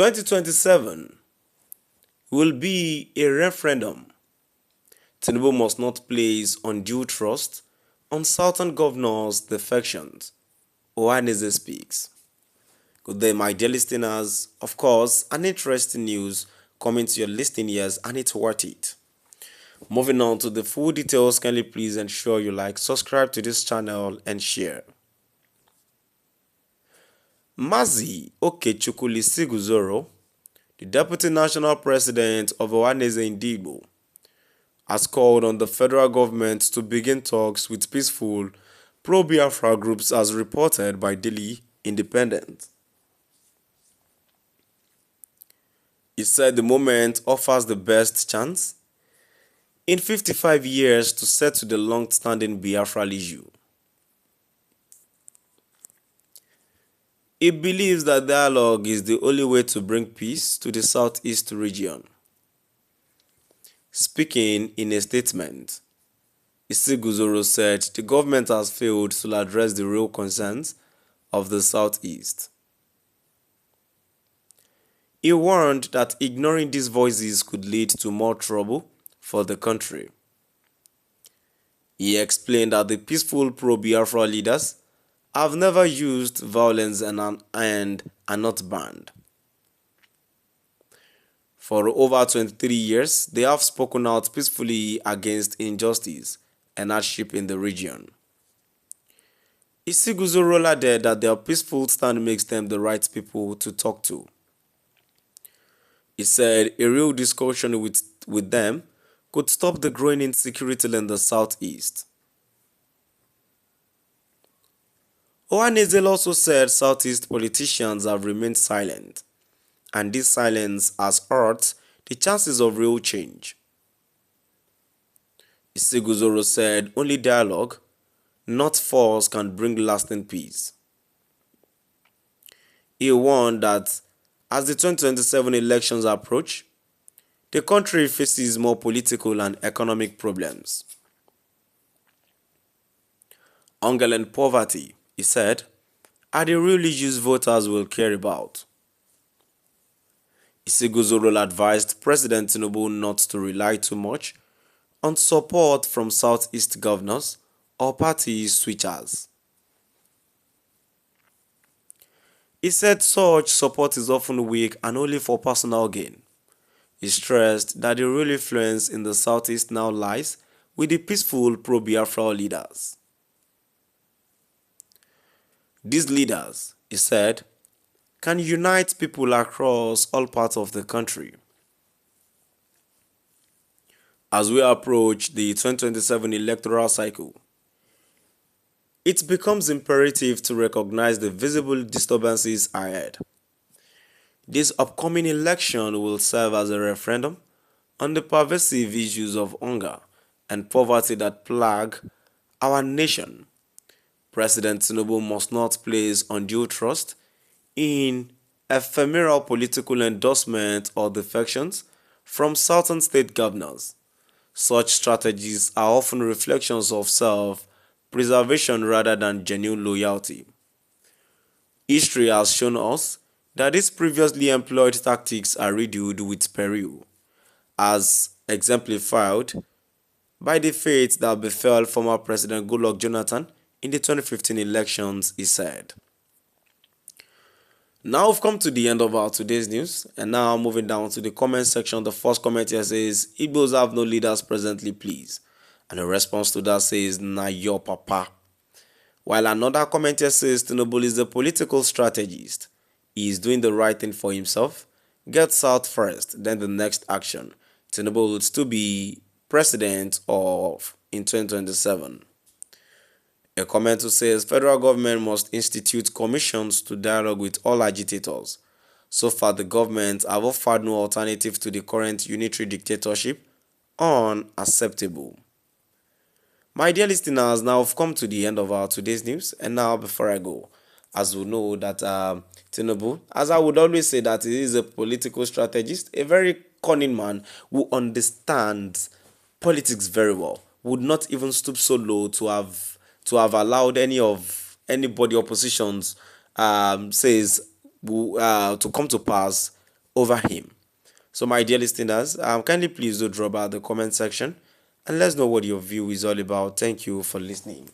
2027 will be a referendum. TINUBU must not place undue trust on Southern governors' defections. Ohanaeze speaks. Good day, my dear listeners. Of course, an interesting news coming to your listening ears, and it's worth it. Moving on to the full details, kindly please ensure you like, subscribe to this channel, and share. Mazi Okechukwu Siguzoro, the Deputy National President of UnYdue, has called on the federal government to begin talks with peaceful pro-Biafra groups as reported by Daily Independent. He said the moment offers the best chance in 55 years to settle the long-standing Biafra issue. He believes that dialogue is the only way to bring peace to the southeast region. Speaking in a statement, Siguzoro said the government has failed to address the real concerns of the southeast. He warned that ignoring these voices could lead to more trouble for the country. He explained that the peaceful pro-Biafra leaders have never used violence and are not banned. For over 23 years, they have spoken out peacefully against injustice and hardship in the region. Siguzoro added that their peaceful stand makes them the right people to talk to. He said a real discussion with them could stop the growing insecurity in the southeast. Ohanaeze also said southeast politicians have remained silent, and this silence has hurt the chances of real change. Siguzoro said only dialogue, not force, can bring lasting peace. He warned that as the 2027 elections approach, the country faces more political and economic problems. Hunger and poverty, he said, are the real issues voters will care about. Siguzoro advised President TINUBU not to rely too much on support from Southeast governors or party switchers. He said such support is often weak and only for personal gain. He stressed that the real influence in the Southeast now lies with the peaceful pro-Biafra leaders. These leaders, he said, can unite people across all parts of the country. As we approach the 2027 electoral cycle, it becomes imperative to recognize the visible disturbances ahead. This upcoming election will serve as a referendum on the pervasive issues of hunger and poverty that plague our nation. President TINUBU must not place undue trust in ephemeral political endorsement or defections from southern state governors. Such strategies are often reflections of self-preservation rather than genuine loyalty. History has shown us that these previously employed tactics are riddled with peril, as exemplified by the fate that befell former President Goodluck Jonathan in the 2015 elections, he said. Now we've come to the end of our today's news, and now moving down to the comment section. The first comment here says, Igbos have no leaders presently, please. And the response to that says, na your papa. While another comment here says, TINUBU is a political strategist. He is doing the right thing for himself. Gets out first, then the next action. TINUBU will still be president of in 2027. A comment who says federal government must institute commissions to dialogue with all agitators. So far, the government have offered no alternative to the current unitary dictatorship. Unacceptable. My dear listeners, now we've come to the end of our today's news. And now, before I go, as we know that TINUBU, as I would always say, that he is a political strategist, a very cunning man who understands politics very well, would not even stoop so low to have allowed anybody oppositions says to come to pass over him. So my dear listeners, kindly please do drop out the comment section and let's know what your view is all about. Thank you for listening.